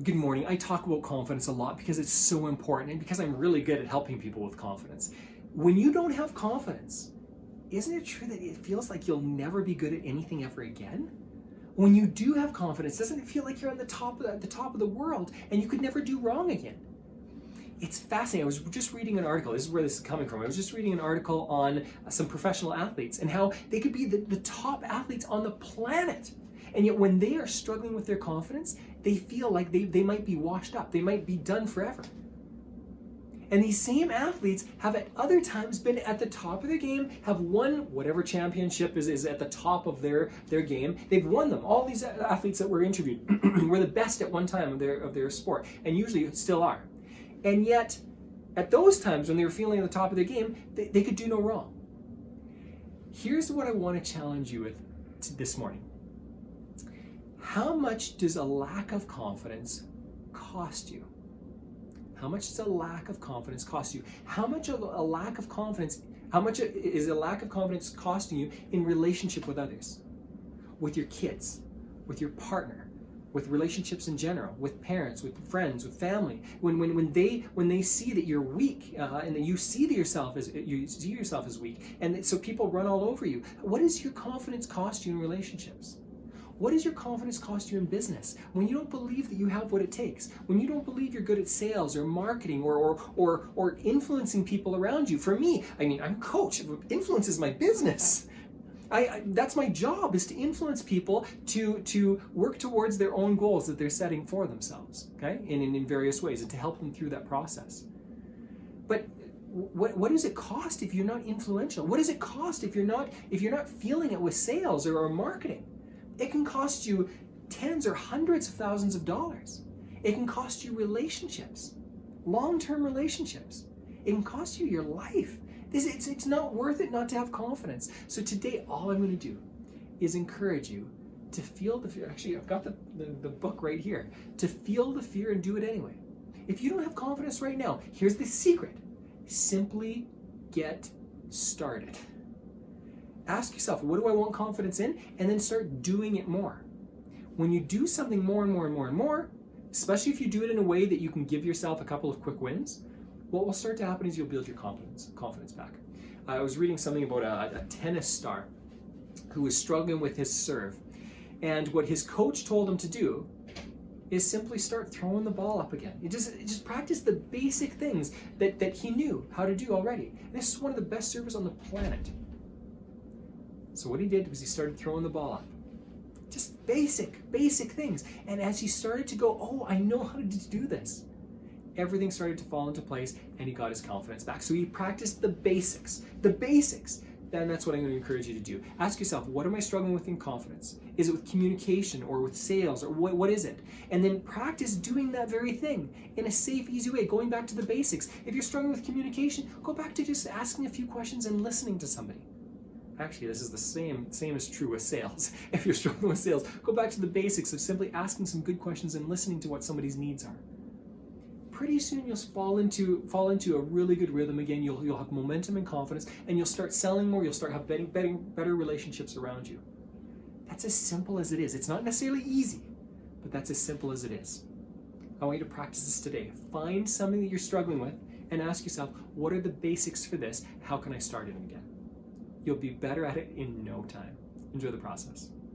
Good morning. I talk about confidence a lot because it's so important and because I'm really good at helping people with confidence. When you don't have confidence, isn't it true that it feels like you'll never be good at anything ever again? When you do have confidence, doesn't it feel like you're on the top of the world and you could never do wrong again? It's fascinating. I was just reading an article. This is where this is coming from. I was just reading an article on some professional athletes and how they could be the top athletes on the planet. And yet when they are struggling with their confidence, they feel like they might be washed up. They might be done forever. And these same athletes have at other times been at the top of their game, have won whatever championship is at the top of their game. They've won them. All these athletes that were interviewed were the best at one time of their sport, and usually still are. And yet, at those times when they were feeling at the top of their game, they could do no wrong. Here's what I want to challenge you with this morning. How much does a lack of confidence cost you? How much does a lack of confidence cost you? How much is a lack of confidence costing you in relationship with others? With your kids, with your partner, with relationships in general, with parents, with friends, with family. When they see that you're weak and that you see yourself as weak, and so people run all over you. What does your confidence cost you in relationships? What does your confidence cost you in business? When you don't believe that you have what it takes, when you don't believe you're good at sales or marketing or influencing people around you. For me, I'm a coach. Influence is my business. That's my job, is to influence people to work towards their own goals that they're setting for themselves, okay? In various ways, and to help them through that process. But what does it cost if you're not influential? What does it cost if you're not feeling it with sales or marketing? It can cost you tens or hundreds of thousands of dollars. It can cost you relationships, long-term relationships. It can cost you your life. It's not worth it not to have confidence. So today, all I'm going to do is encourage you to feel the fear. Actually, I've got the book right here. To feel the fear and do it anyway. If you don't have confidence right now, here's the secret. Simply get started. Ask yourself, what do I want confidence in? And then start doing it more. When you do something more and more and more and more, especially if you do it in a way that you can give yourself a couple of quick wins, what will start to happen is you'll build your confidence back. I was reading something about a tennis star who was struggling with his serve. And what his coach told him to do is simply start throwing the ball up again. You just practice the basic things that he knew how to do already. And this is one of the best servers on the planet. So what he did was he started throwing the ball up. Just basic things. And as he started to go, oh, I know how to do this, everything started to fall into place and he got his confidence back. So he practiced the basics. Then that's what I'm going to encourage you to do. Ask yourself, what am I struggling with in confidence? Is it with communication or with sales, or what is it? And then practice doing that very thing in a safe, easy way, going back to the basics. If you're struggling with communication, go back to just asking a few questions and listening to somebody. Actually, this is the same is true with sales. If you're struggling with sales, go back to the basics of simply asking some good questions and listening to what somebody's needs are. Pretty soon you'll fall into a really good rhythm again. You'll have momentum and confidence, and you'll start selling more. You'll start having better relationships around you. That's as simple as it is. It's not necessarily easy, but that's as simple as it is. I want you to practice this today. Find something that you're struggling with and ask yourself, what are the basics for this? How can I start it again? You'll be better at it in no time. Enjoy the process.